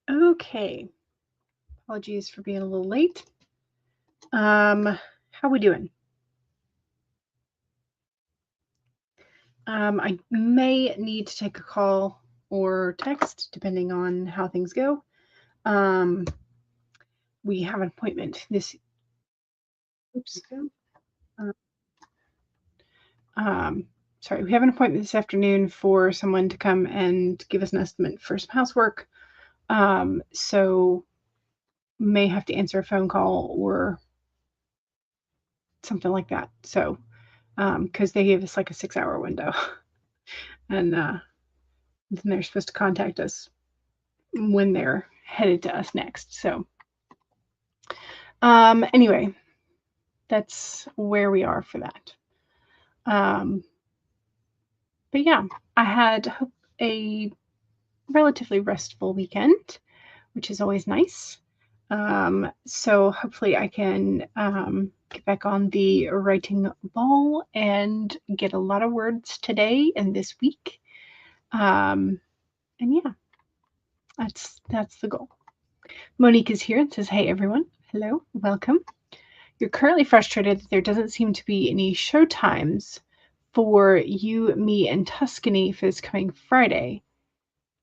Okay. Apologies for being a little late. How we doing? I may need to take a call or text depending on how things go. We have an appointment this. Oops. Uh, sorry, we have an appointment this afternoon for someone to come and give us an estimate for some housework. So may have to answer a phone call or something like that. So, because they gave us like a 6-hour window, and then they're supposed to contact us when they're headed to us next. So, anyway, that's where we are for that. But yeah, I had a relatively restful weekend, which is always nice. So hopefully I can get back on the writing ball and get a lot of words today and this week. And yeah, that's the goal. Monique is here and says, "Hey everyone, hello, welcome. You're currently frustrated that there doesn't seem to be any show times for You, Me, and Tuscany for this coming Friday.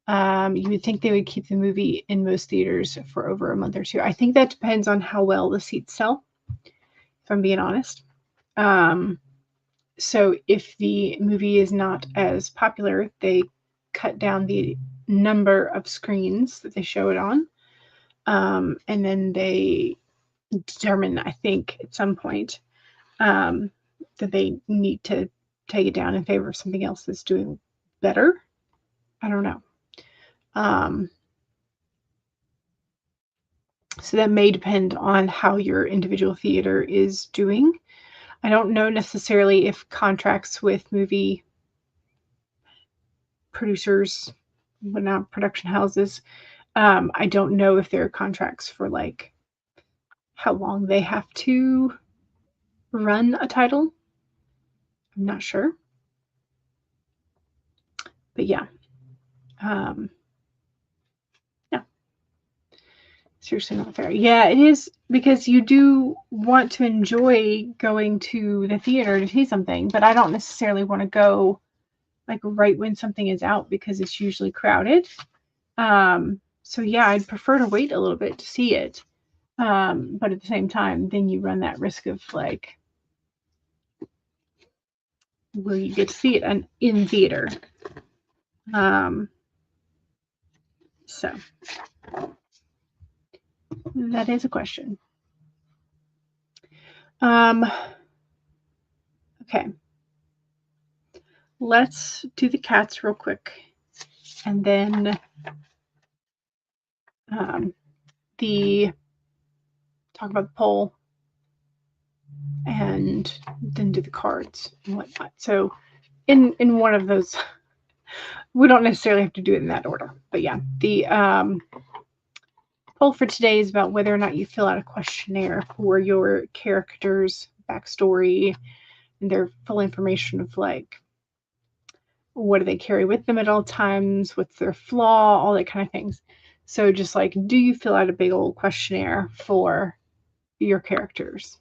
You would think they would keep the movie in most theaters for over a month or two. I think that depends on how well the seats sell, if I'm being honest. So if the movie is not as popular, they cut down the number of screens that they show it on. And then they determine, I think, at some point that they need to take it down in favor of something else that's doing better. I don't know. So that may depend on how your individual theater is doing. I don't know necessarily if contracts with movie producers, but not production houses. I don't know if there are contracts for like how long they have to run a title. I'm not sure. But yeah. Yeah. Seriously not fair. Yeah, it is, because you do want to enjoy going to the theater to see something, but I don't necessarily want to go like right when something is out because it's usually crowded. So yeah, I'd prefer to wait a little bit to see it. But at the same time, then you run that risk of like, will you get to see it in theater? So that is a question. Okay. Let's do the cats real quick. And then talk about the poll, and then do the cards and whatnot. So in one of those, we don't necessarily have to do it in that order, but yeah, the poll for today is about whether or not you fill out a questionnaire for your character's backstory and their full information of like, what do they carry with them at all times, what's their flaw, all that kind of things. So just like, do you fill out a big old questionnaire for your characters?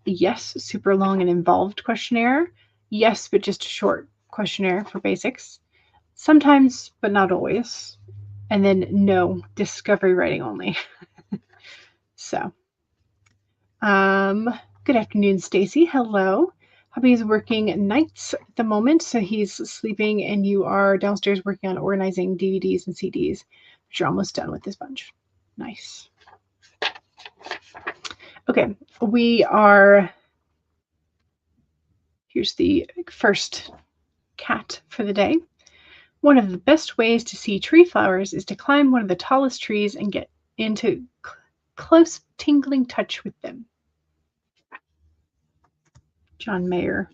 Yes, super long and involved questionnaire. Yes, but just a short questionnaire for basics. Sometimes, but not always. And then no, discovery writing only. So, good afternoon, Stacy. Hello. Hubby is working nights at the moment, so he's sleeping, and you are downstairs working on organizing DVDs and CDs, but you're almost done with this bunch. Nice. Okay, here's the first cat for the day. One of the best ways to see tree flowers is to climb one of the tallest trees and get into close tingling touch with them. John Mayer.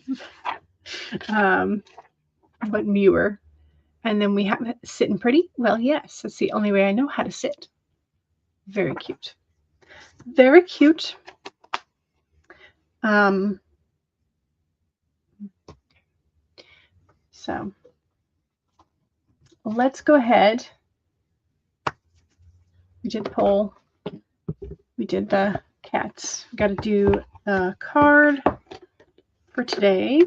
But Muir. And then we have sitting pretty. Well, yes, that's the only way I know how to sit. Very cute. Very cute. So let's go ahead We did poll. We did the cats. We got to do a card for today.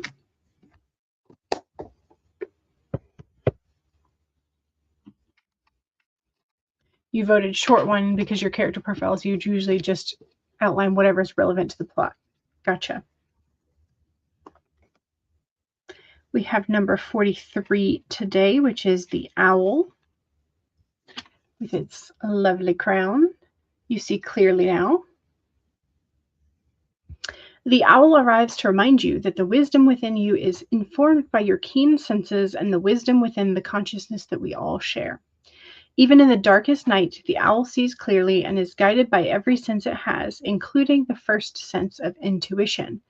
You voted short one because your character profiles you usually just outline whatever is relevant to the plot. Gotcha. We have number 43 today, which is the owl with its lovely crown. You see clearly now. The owl arrives to remind you that the wisdom within you is informed by your keen senses and the wisdom within the consciousness that we all share. Even in the darkest night, the owl sees clearly and is guided by every sense it has, including the first sense of intuition.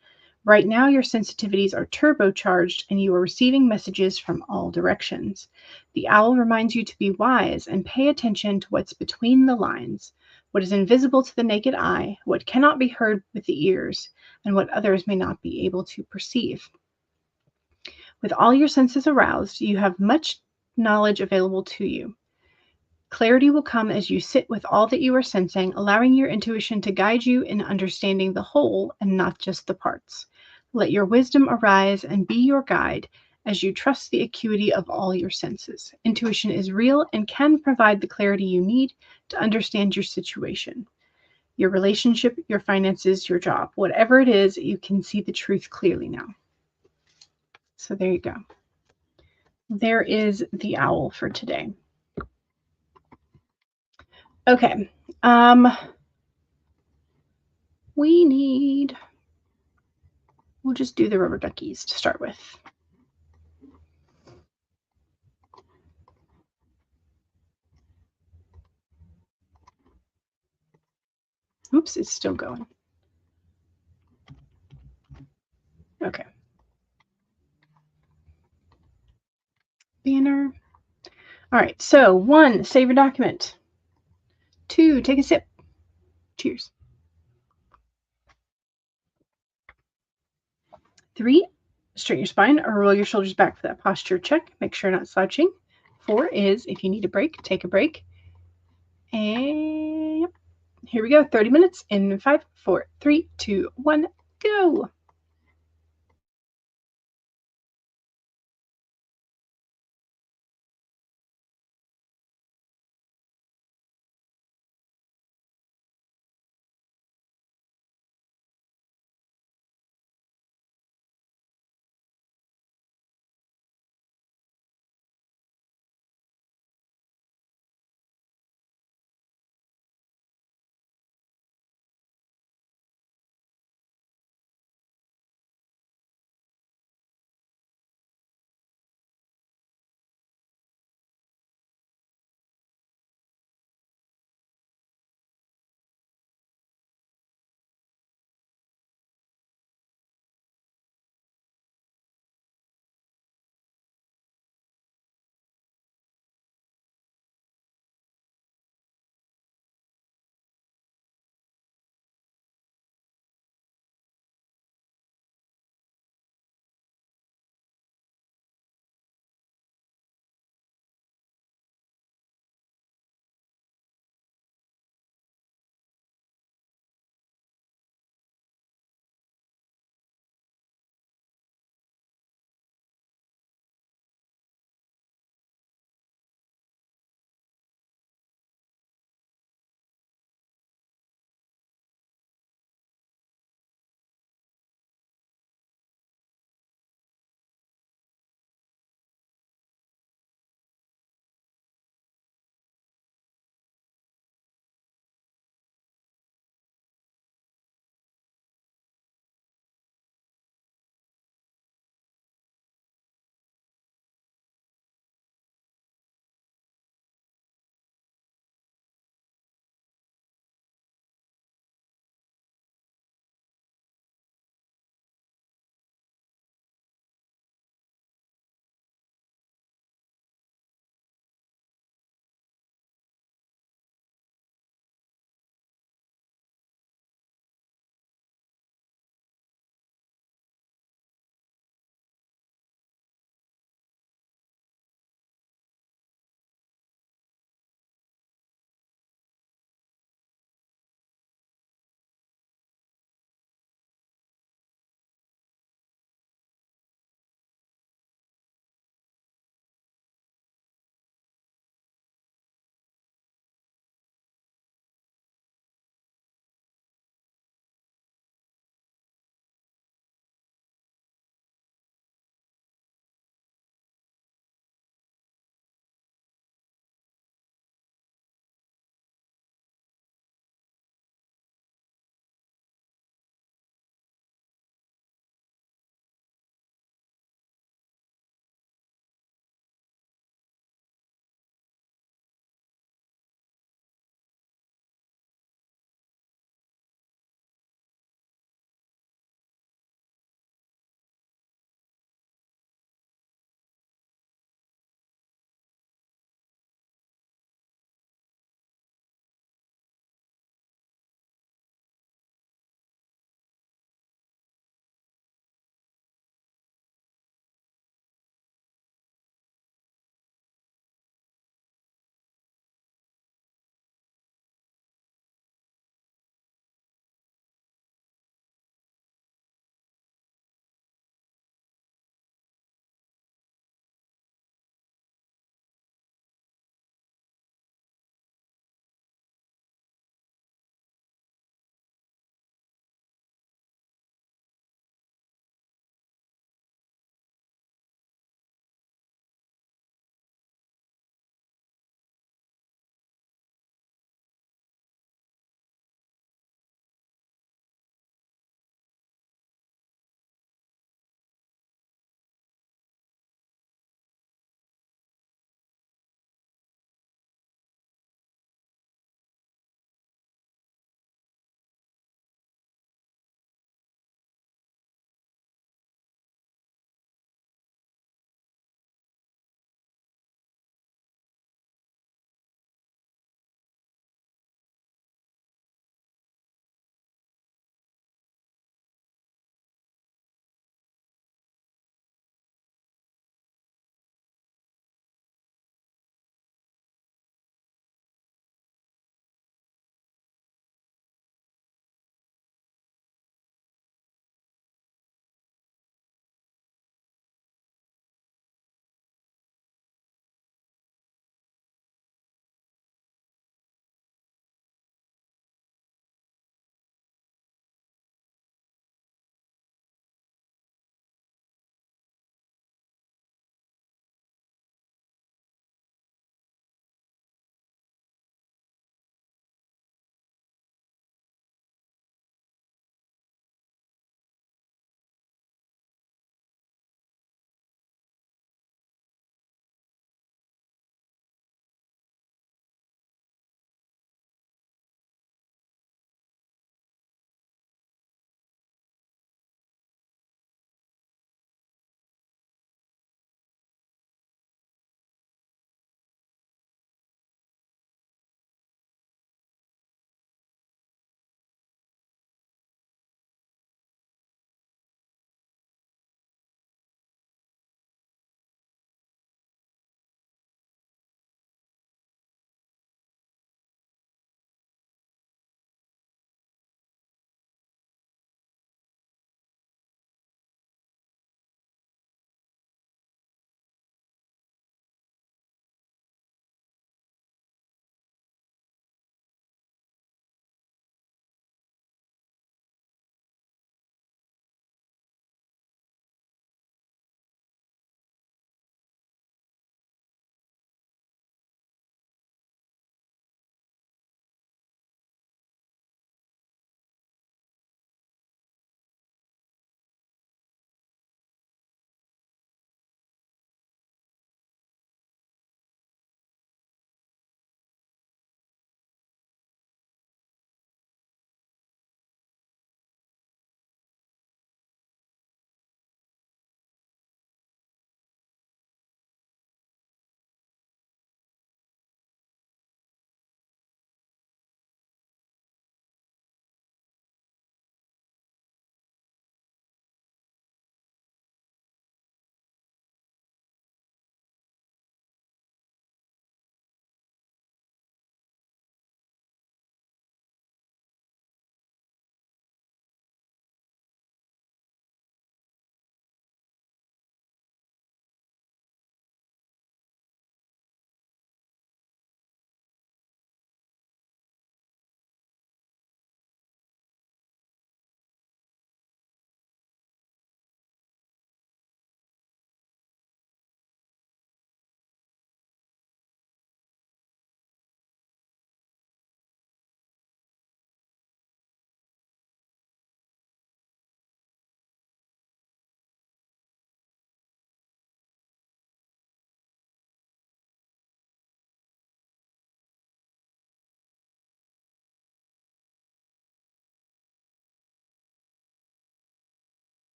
Right now, your sensitivities are turbocharged and you are receiving messages from all directions. The owl reminds you to be wise and pay attention to what's between the lines, what is invisible to the naked eye, what cannot be heard with the ears, and what others may not be able to perceive. With all your senses aroused, you have much knowledge available to you. Clarity will come as you sit with all that you are sensing, allowing your intuition to guide you in understanding the whole and not just the parts. Let your wisdom arise and be your guide as you trust the acuity of all your senses. Intuition is real and can provide the clarity you need to understand your situation, your relationship, your finances, your job. Whatever it is, you can see the truth clearly now. So there you go. There is the owl for today. Okay. We'll just do the rubber duckies to start with. Oops, it's still going. Okay. Banner. All right, so 1, save your document. 2, take a sip. Cheers. 3, straighten your spine or roll your shoulders back for that posture check. Make sure you're not slouching. 4 is if you need a break, take a break. And yep. Here we go. 30 minutes in 5, 4, 3, 2, 1, go.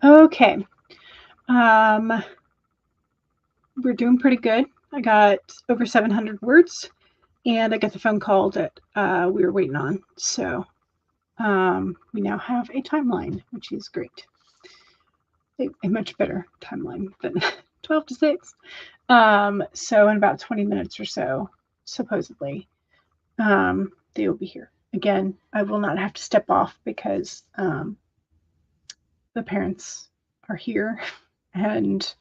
Okay. We're doing pretty good. I got over 700 words, and I got the phone call that we were waiting on. So we now have a timeline, which is great. A much better timeline than 12 to 6. So in about 20 minutes or so, supposedly, they will be here. Again, I will not have to step off because the parents are here and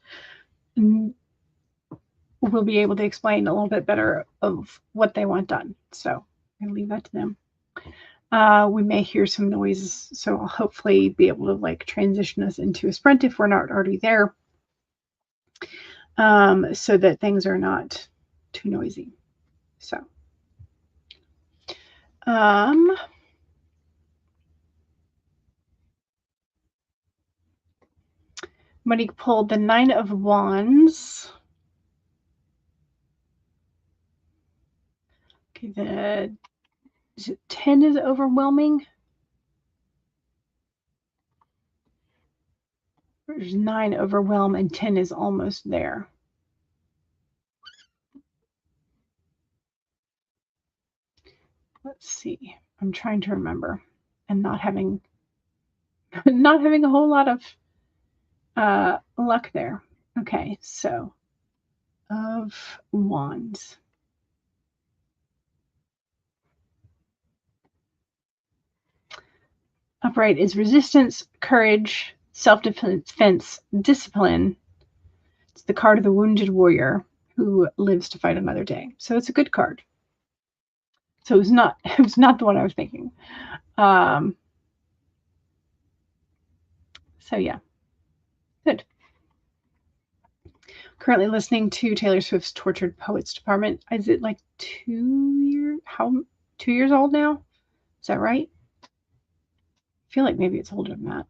we'll be able to explain a little bit better of what they want done. So I'm going to leave that to them. We may hear some noises, so I'll hopefully be able to like transition us into a sprint if we're not already there, so that things are not too noisy. So Monique pulled the 9 of Wands. Okay, is it 10 is overwhelming? There's 9 overwhelm and 10 is almost there. Let's see. I'm trying to remember and not having a whole lot of luck there. Okay, so of Wands. Upright is resistance, courage, self-defense, discipline. It's the card of the wounded warrior who lives to fight another day. So it's a good card. So it was not the one I was thinking. So yeah, good. Currently listening to Taylor Swift's Tortured Poets Department. Is it like 2 years? 2 years old now? Is that right? I feel like maybe it's older than that.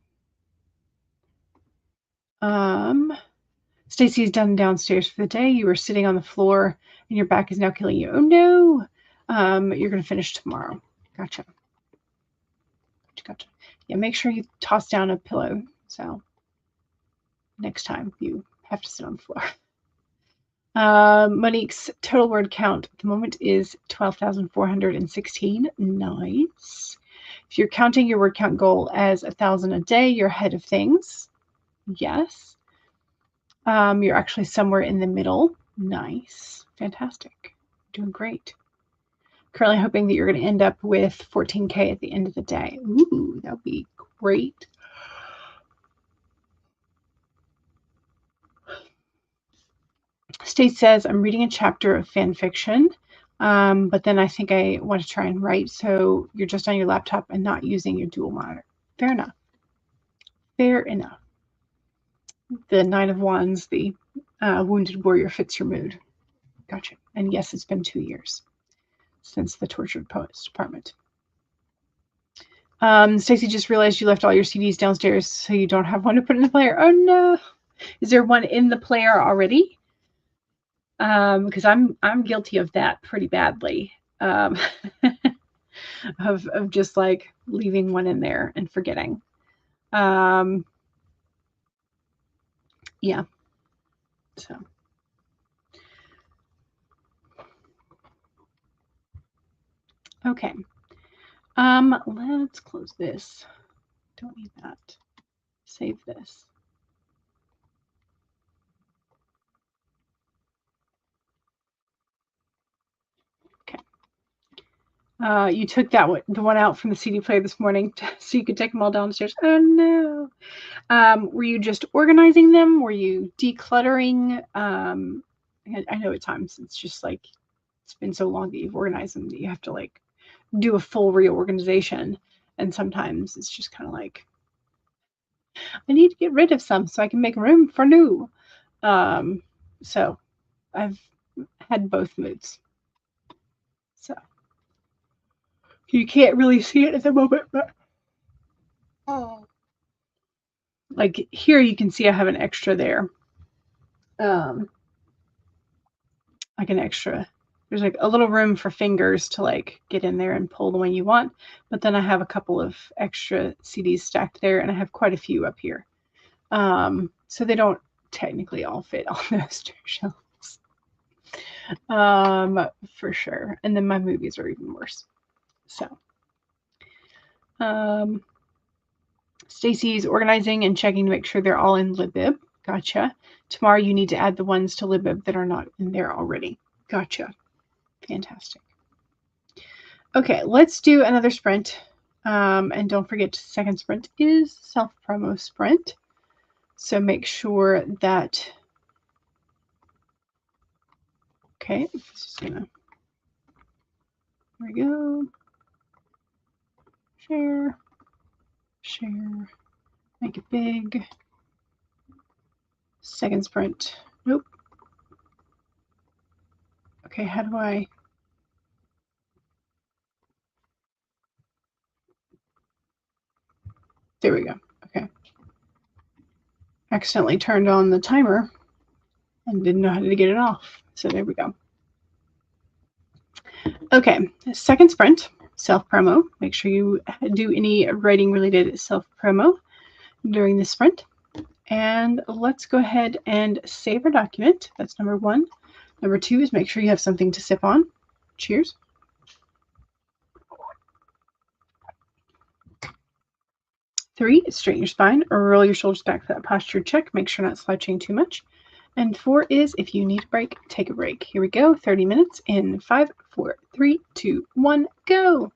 Stacy's done downstairs for the day. You were sitting on the floor and your back is now killing you. Oh no. You're going to finish tomorrow. Gotcha. Yeah, make sure you toss down a pillow. So next time you have to sit on the floor. Monique's total word count at the moment is 12,416. Nice. If you're counting your word count goal as 1,000 a day, you're ahead of things. Yes. You're actually somewhere in the middle. Nice. Fantastic. Doing great. Currently hoping that you're going to end up with 14K at the end of the day. Ooh, that would be great. State says, I'm reading a chapter of fan fiction, but then I think I want to try and write. So you're just on your laptop and not using your dual monitor. Fair enough. Fair enough. The 9 of Wands, the wounded warrior fits your mood. Gotcha. And yes, it's been 2 years since the Tortured Poets Department. Stacey just realized you left all your CDs downstairs, so you don't have one to put in the player. Oh no! Is there one in the player already? Because I'm guilty of that pretty badly. Of just like leaving one in there and forgetting. Yeah. So. Okay. Let's close this. Don't need that. Save this. Okay. You took the one out from the CD player this morning so you could take them all downstairs. Oh no. Were you just organizing them? Were you decluttering? I know at times it's just like it's been so long that you've organized them that you have to like do a full reorganization. And sometimes it's just kind of like, I need to get rid of some so I can make room for new. So I've had both moods. So you can't really see it at the moment, but like here you can see I have an extra there. Like an extra. There's like a little room for fingers to like get in there and pull the one you want. But then I have a couple of extra CDs stacked there and I have quite a few up here. So they don't technically all fit on those 2 shelves. For sure. And then my movies are even worse. So, Stacy's organizing and checking to make sure they're all in LibBib. Gotcha. Tomorrow you need to add the ones to LibBib that are not in there already. Gotcha. Fantastic. Okay, let's do another sprint. And don't forget, second sprint is self-promo sprint. So make sure that, okay, this is gonna, there we go. Share, share, make it big. Second sprint, nope. Okay, how do I, there we go, okay. Accidentally turned on the timer and didn't know how to get it off. So there we go. Okay, second sprint, self-promo. Make sure you do any writing related self-promo during this sprint. And let's go ahead and save our document. That's number 1. Number 2 is make sure you have something to sip on. Cheers. Three, straighten your spine or roll your shoulders back for that posture check. Make sure not slouching too much. And 4 is if you need a break, take a break. Here we go. 30 minutes in 5, 4, 3, 2, 1, go.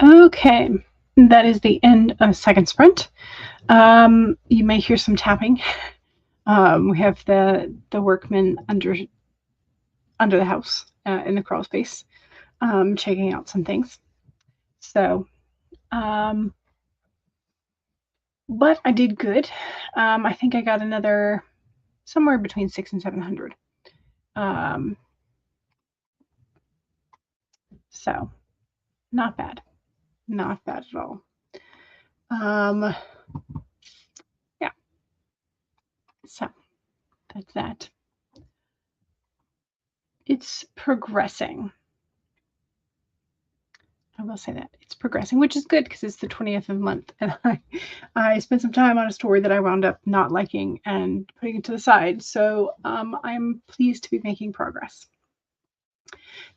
Okay, that is the end of second sprint. You may hear some tapping. We have the workmen under the house in the crawl space, checking out some things. So, but I did good. I think I got another somewhere between 600 and 700. So, not bad. Not bad at all. Yeah. So, that's that. It's progressing. I will say that it's progressing, which is good because it's the 20th of the month, and I spent some time on a story that I wound up not liking and putting it to the side. So I'm pleased to be making progress.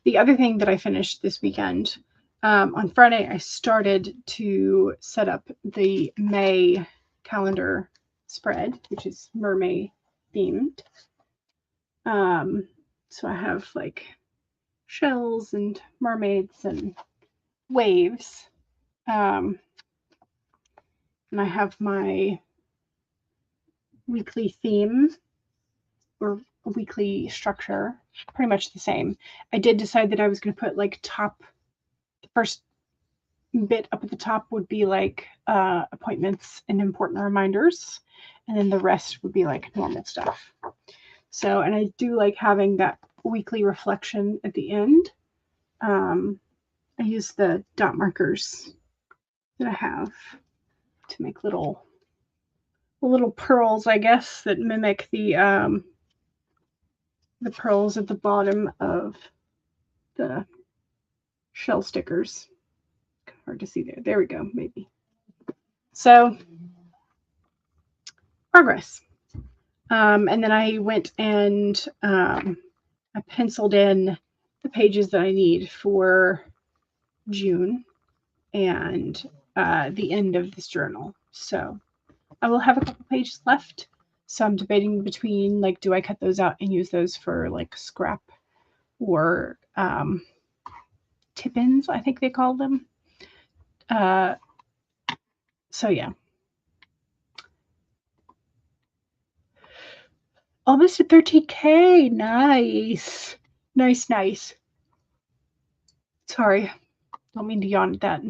The other thing that I finished this weekend, on Friday, I started to set up the May calendar spread, which is mermaid themed. So I have like shells and mermaids and waves. And I have my weekly theme or weekly structure, pretty much the same. I did decide that I was going to put like the first bit up at the top would be like appointments and important reminders, and then the rest would be like normal stuff. So, and I do like having that weekly reflection at the end. I use the dot markers that I have to make little pearls, I guess, that mimic the pearls at the bottom of the shell stickers. Hard to see there. There we go, maybe. So, progress. And then I went and I penciled in the pages that I need for June and the end of this journal. So I will have a couple pages left. So I'm debating between like, do I cut those out and use those for like scrap or tip-ins, I think they call them. So yeah. Almost at 13K. Nice. Nice. Sorry. Don't mean to yawn at that.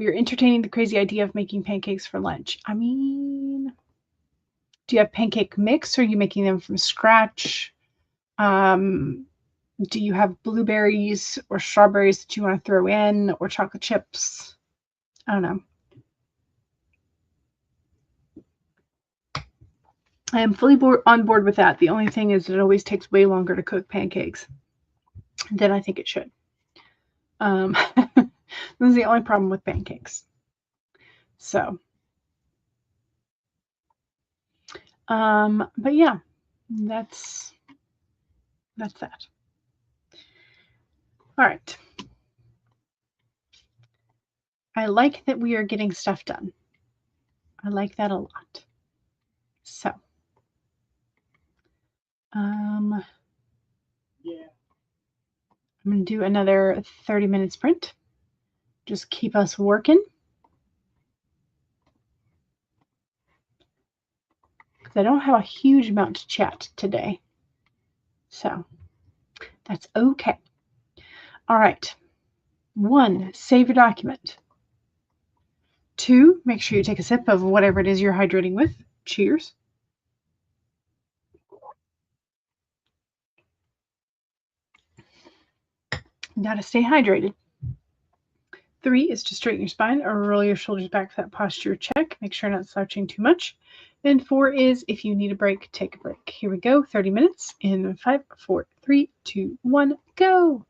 You're entertaining the crazy idea of making pancakes for lunch. I mean, do you have pancake mix or are you making them from scratch? Do you have blueberries or strawberries that you want to throw in or chocolate chips? I don't know. I am fully on board with that. The only thing is it always takes way longer to cook pancakes than I think it should. This is the only problem with pancakes. So, but yeah, that's that. All right. I like that we are getting stuff done. I like that a lot. So, yeah. I'm going to do another 30-minute sprint. Just keep us working. Because I don't have a huge amount to chat today. So, that's okay. All right. 1, save your document. 2, make sure you take a sip of whatever it is you're hydrating with. Cheers. Got to stay hydrated. 3 is to straighten your spine or roll your shoulders back for that posture check. Make sure you're not slouching too much. And 4 is if you need a break, take a break. Here we go. 30 minutes in 5, 4, 3, 2, 1, go.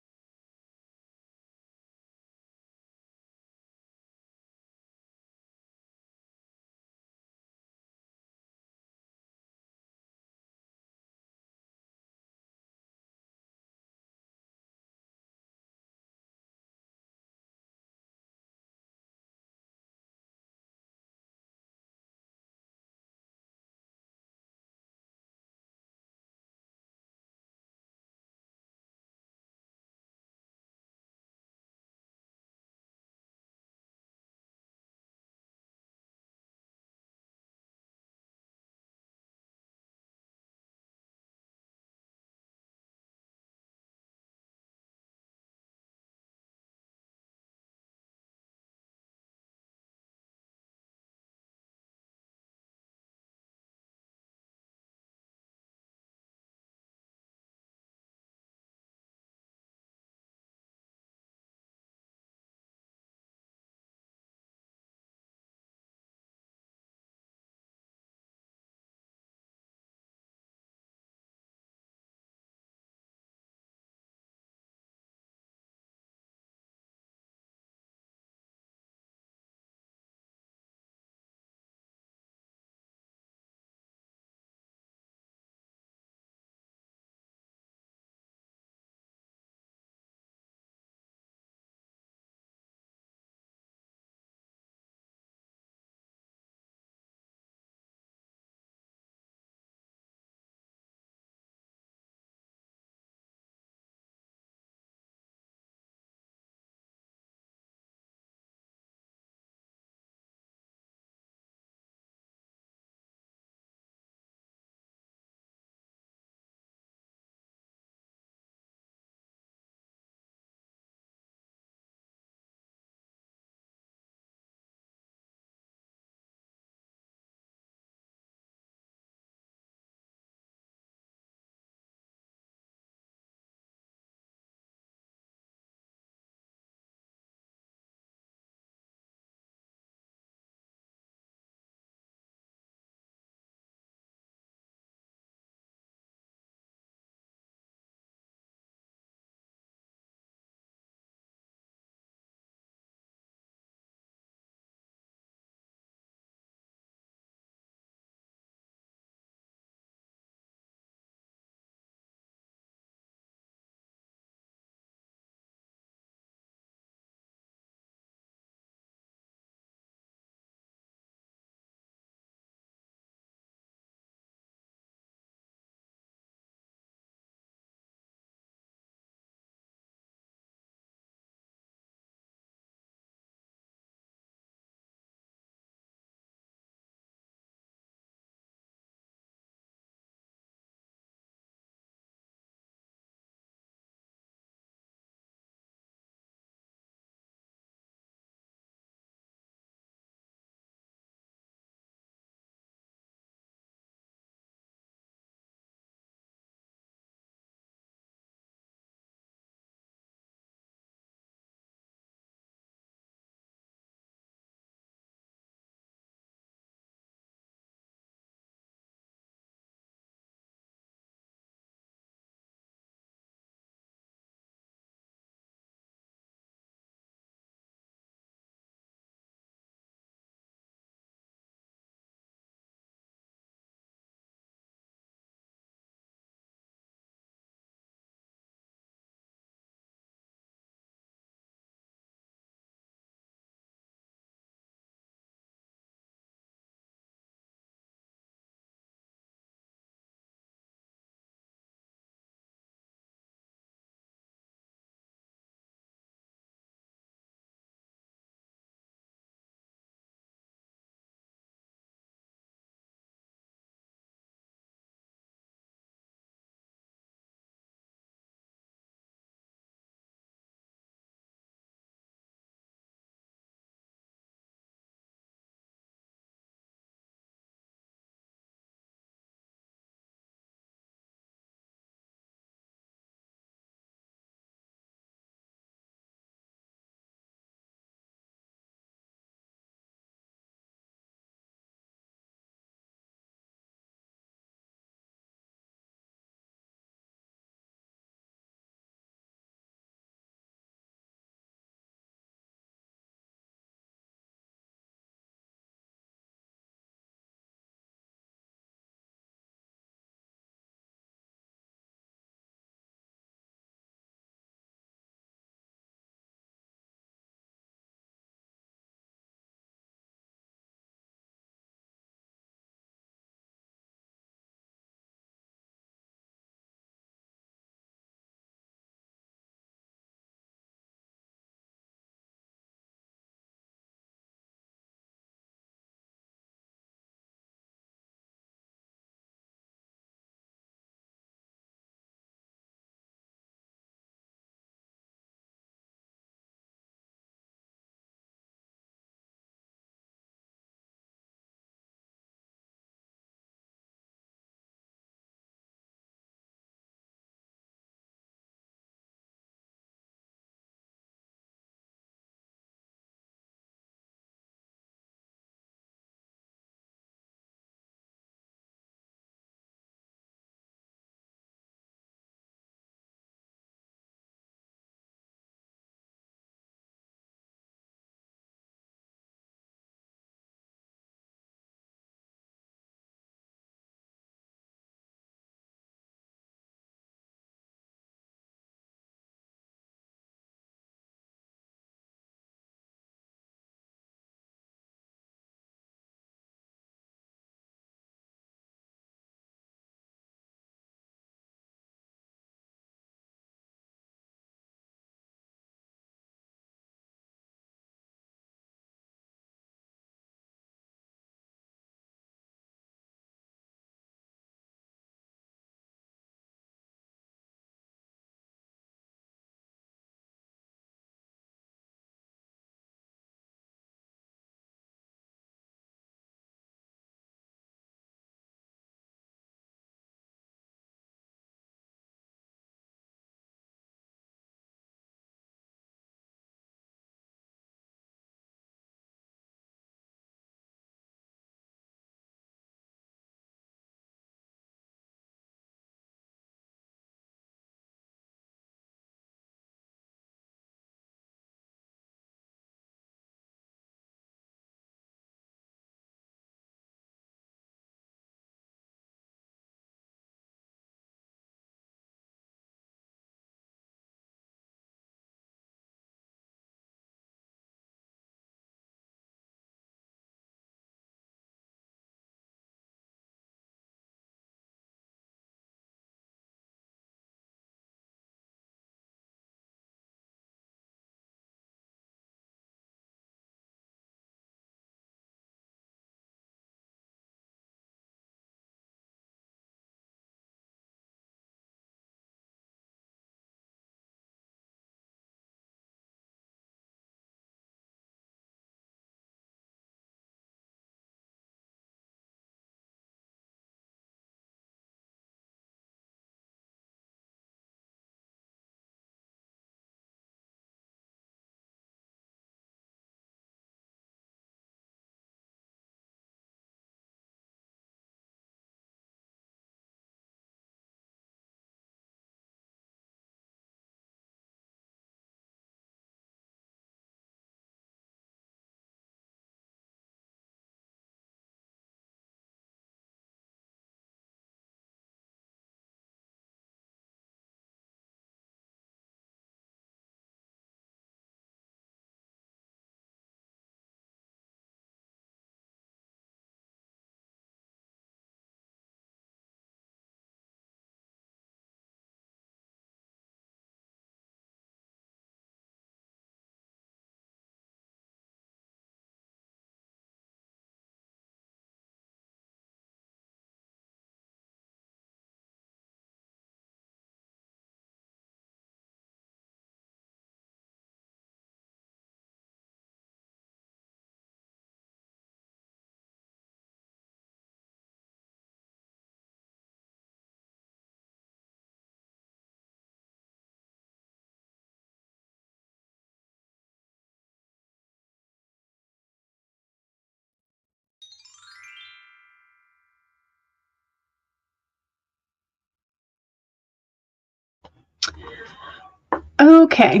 Okay.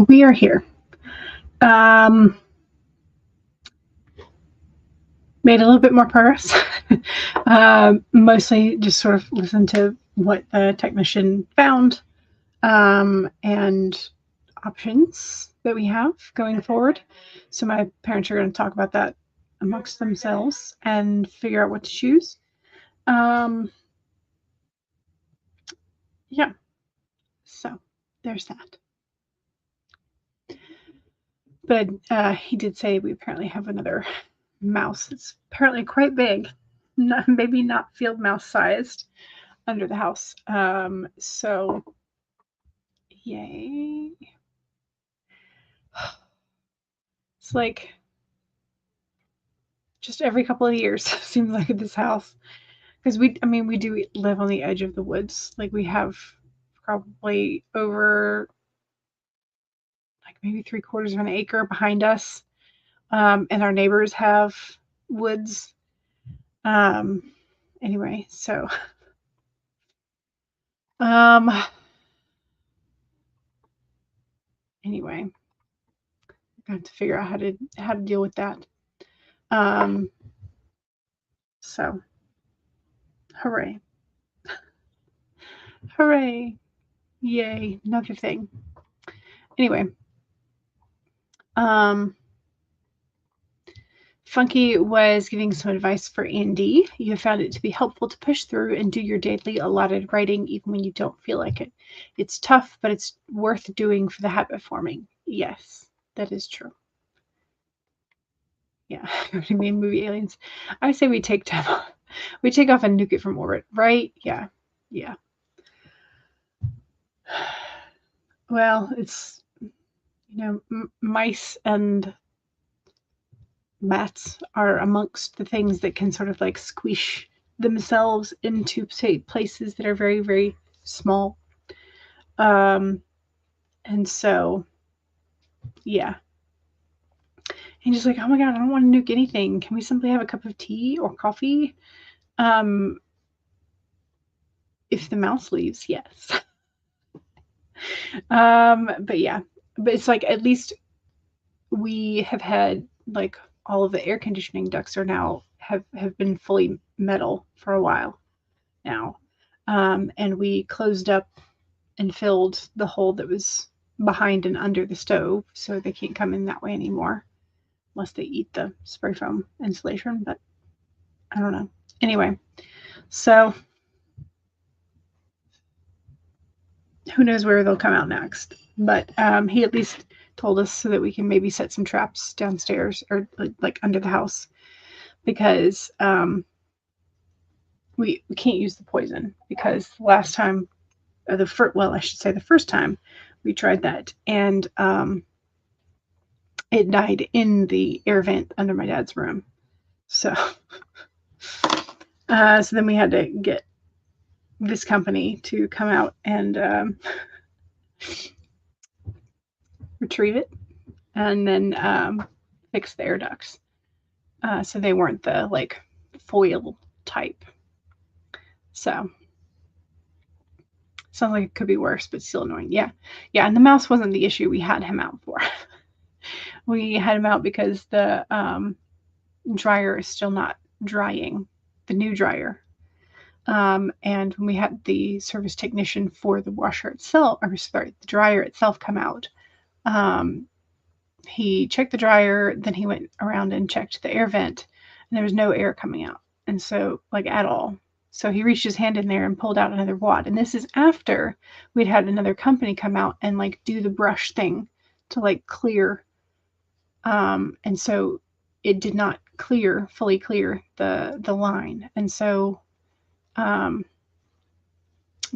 We are here. Made a little bit more progress. Mostly just sort of listened to what the technician found, and options that we have going forward. So my parents are going to talk about that amongst themselves and figure out what to choose. Yeah. So there's that. But he did say we apparently have another mouse that's apparently quite big, maybe not field mouse sized, under the house. So yay. It's like just every couple of years seems like at this house, because we do live on the edge of the woods. Like we have probably over like maybe 3/4 of an acre behind us, and our neighbors have woods. Anyway, so anyway, I have to figure out how to deal with that. So hooray. Hooray. Yay. Another thing. Anyway. Funky was giving some advice for Andy. You have found it to be helpful to push through and do your daily allotted writing even when you don't feel like it. It's tough, but it's worth doing for the habit forming. Yes, that is true. Yeah, I mean, movie aliens. I say we take time off. We take off and nuke it from orbit, right? Yeah, yeah. Well, it's, mice and bats are amongst the things that can sort of like squish themselves into, say, places that are very, very small. And so, yeah. And just like, oh my God, I don't want to nuke anything. Can we simply have a cup of tea or coffee? If the mouse leaves, yes. But yeah, but it's like at least we have had like all of the air conditioning ducts are now have been fully metal for a while now. And we closed up and filled the hole that was behind and under the stove, so they can't come in that way anymore unless they eat the spray foam insulation. But I don't know. Anyway, so who knows where they'll come out next. But he at least told us so that we can maybe set some traps downstairs or like under the house, because we can't use the poison, because last time, I should say the first time we tried that, and it died in the air vent under my dad's room. So, so then we had to get this company to come out and retrieve it, and then fix the air ducts. So they weren't the like foil type. So sounds like it could be worse, but still annoying. Yeah. Yeah. And the mouse wasn't the issue we had him out for. We had him out because the dryer is still not drying, the new dryer. And when we had the service technician for the washer itself, or sorry, the dryer itself come out, he checked the dryer, then he went around and checked the air vent, and there was no air coming out. And so, like, at all. So he reached his hand in there and pulled out another wad. And this is after we'd had another company come out and like do the brush thing to like clear. And so it did not fully clear the line. And so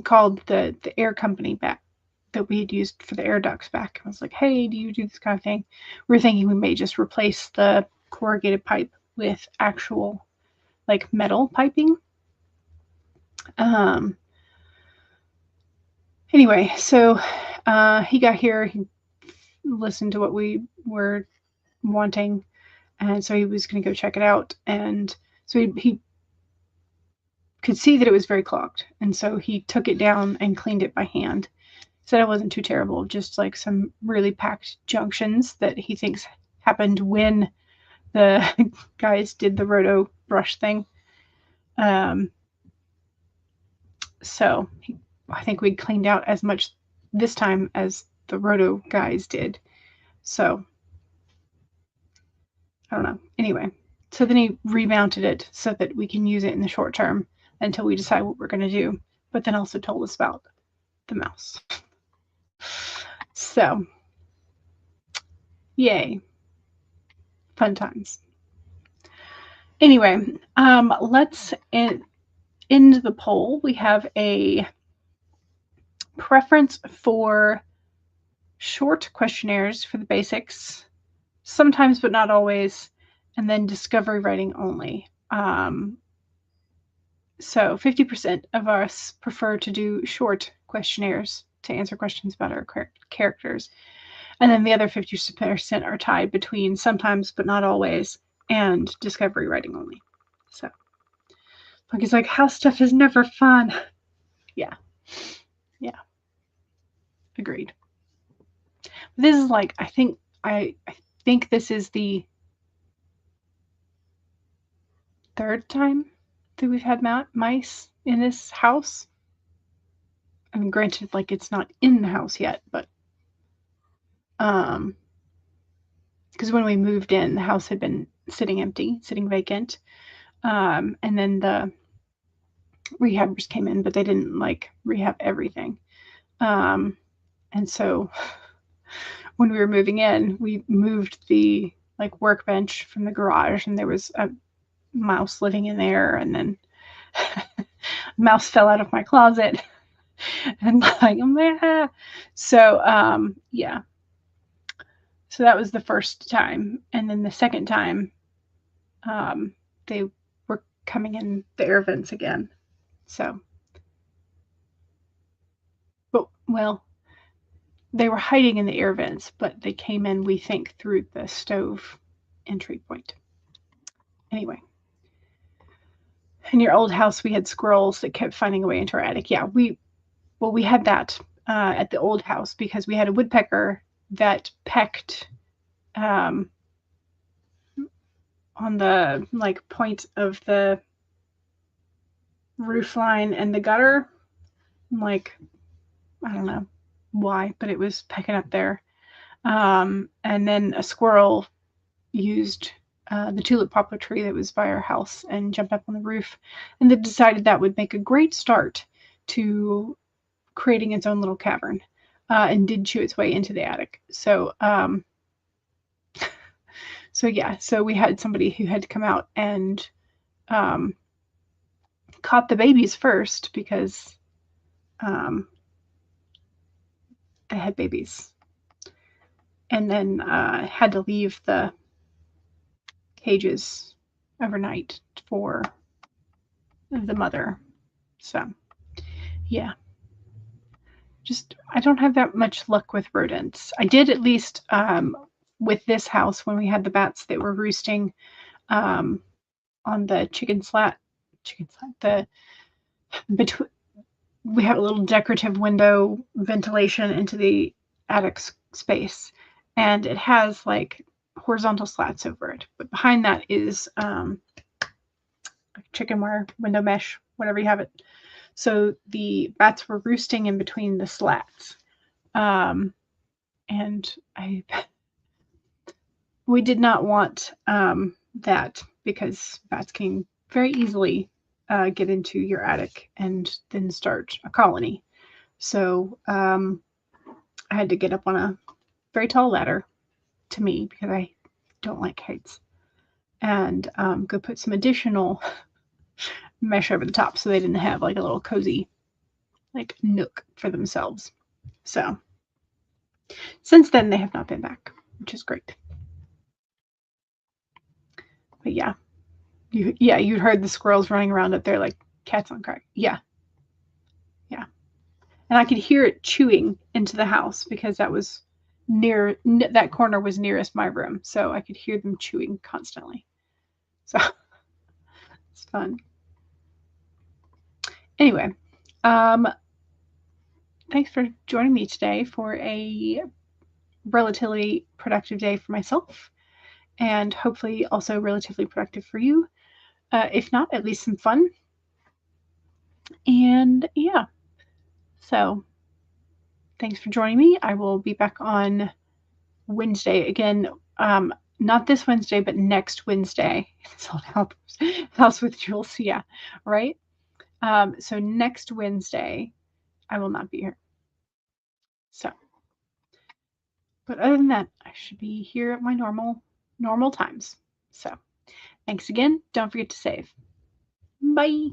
called the air company back that we had used for the air ducts back. I was like, hey, do you do this kind of thing? We're thinking we may just replace the corrugated pipe with actual like metal piping. Anyway, so he got here, he listened to what we were wanting, and so he was going to go check it out. And so he could see that it was very clogged. And so he took it down and cleaned it by hand. Said it wasn't too terrible, just like some really packed junctions that he thinks happened when the guys did the roto brush thing. So I think we cleaned out as much this time as the roto guys did. So I don't know. Anyway, so then he remounted it so that we can use it in the short term until we decide what we're going to do, but then also told us about the mouse. So, yay. Fun times. Anyway, let's end the poll. We have a preference for short questionnaires for the basics, sometimes but not always, and then discovery writing only. So 50% of us prefer to do short questionnaires to answer questions about our characters. And then the other 50% are tied between sometimes but not always and discovery writing only. So he's like, house stuff is never fun. Yeah. Yeah. Agreed. This is like, I think this is the third time that we've had mice in this house. I mean, granted, like it's not in the house yet, but because when we moved in, the house had been sitting empty, sitting vacant, and then the rehabbers came in, but they didn't like rehab everything, and so when we were moving in, we moved the like workbench from the garage, and there was a mouse living in there, and then mouse fell out of my closet and like, meh. So yeah, so that was the first time, and then the second time they were coming in the air vents again. So, but well, they were hiding in the air vents, but they came in, we think, through the stove entry point. Anyway, in your old house, we had squirrels that kept finding a way into our attic. Yeah, we had that at the old house because we had a woodpecker that pecked on the like point of the roof line and the gutter. Like, I don't know why, but it was pecking up there. And then a squirrel used the tulip poplar tree that was by our house and jumped up on the roof, and they decided that would make a great start to creating its own little cavern, and did chew its way into the attic. So so yeah, so we had somebody who had to come out and caught the babies first because they had babies, and then had to leave the cages overnight for the mother. So yeah, just I don't have that much luck with rodents. I did at least with this house when we had the bats that were roosting on the chicken slat, the between. We have a little decorative window ventilation into the attic space, and it has like horizontal slats over it, but behind that is chicken wire, window mesh, whatever you have it. So the bats were roosting in between the slats, and we did not want that because bats can very easily get into your attic and then start a colony. So I had to get up on a very tall ladder, to me, because I don't like heights, and go put some additional mesh over the top so they didn't have like a little cozy like nook for themselves. So since then they have not been back, which is great. But yeah, you heard the squirrels running around up there like cats on crack. Yeah. And I could hear it chewing into the house because that was that corner was nearest my room, so I could hear them chewing constantly. So it's fun. Anyway, thanks for joining me today for a relatively productive day for myself, and hopefully also relatively productive for you. If not, at least some fun. And yeah, so thanks for joining me. I will be back on Wednesday again. Not this Wednesday, but next Wednesday. It's all House with Jules. Yeah, right. So next Wednesday, I will not be here. So, but other than that, I should be here at my normal times. So, thanks again. Don't forget to save. Bye.